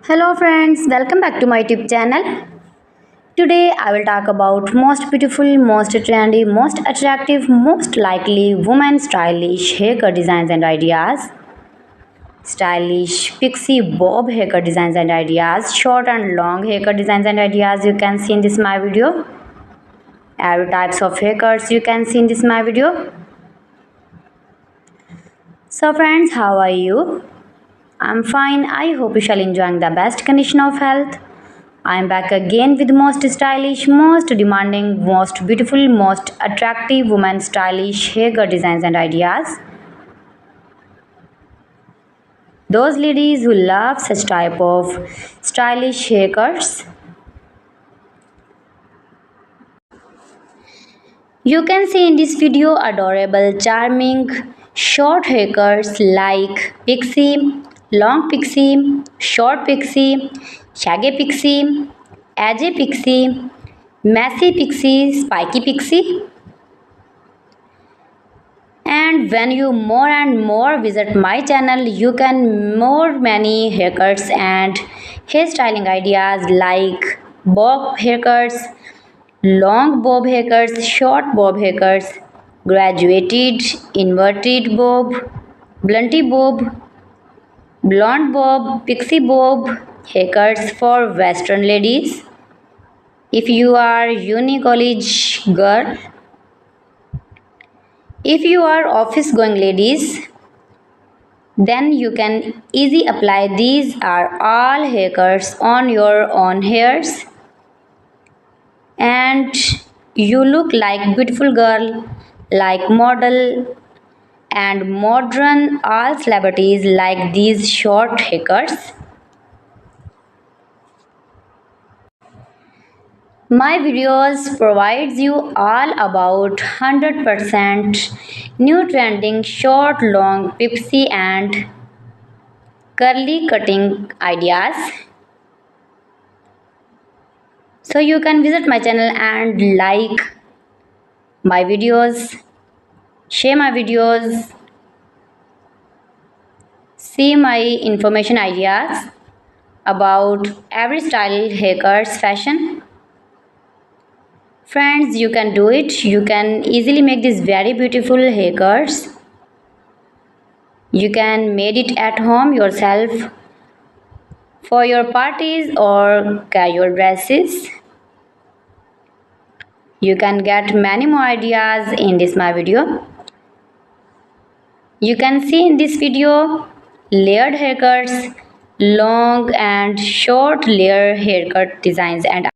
Hello friends, welcome back to my YouTube channel. Today I will talk about most beautiful, most trendy, most attractive, most likely women stylish haircut designs and ideas. Stylish pixie bob haircut designs and ideas, short and long haircut designs and ideas you can see in this my video. Every types of haircuts you can see in this my video. So friends, how are you? I'm fine. I hope you shall enjoying the best condition of health. I am back again with most stylish, most demanding, most beautiful, most attractive women stylish haircut designs and ideas. Those ladies who love such type of stylish haircuts. You can see in this video adorable, charming, short haircuts like pixie, long pixie, short pixie, shaggy pixie, edgy pixie, messy pixie, spiky pixie. And when you more and more visit my channel, you can more many haircuts and hairstyling ideas like bob haircuts, long bob haircuts, short bob haircuts, graduated, inverted bob, blunty bob, blonde bob, pixie bob, haircuts for western ladies. If you are uni college girl, if you are office going ladies, then you can easily apply these are all haircuts on your own hairs and you look like beautiful girl, like model and modern all celebrities like these short haircuts. My videos provides you all about 100% new trending short, long, pixie and curly cutting ideas. So you can visit my channel and like my videos, share my videos, see my information ideas about every style, haircuts, fashion. Friends, you can do it. You can easily make these very beautiful haircuts. You can make it at home yourself for your parties or casual dresses. You can get many more ideas in this my video. You can see in this video layered haircuts, long and short layer haircut designs and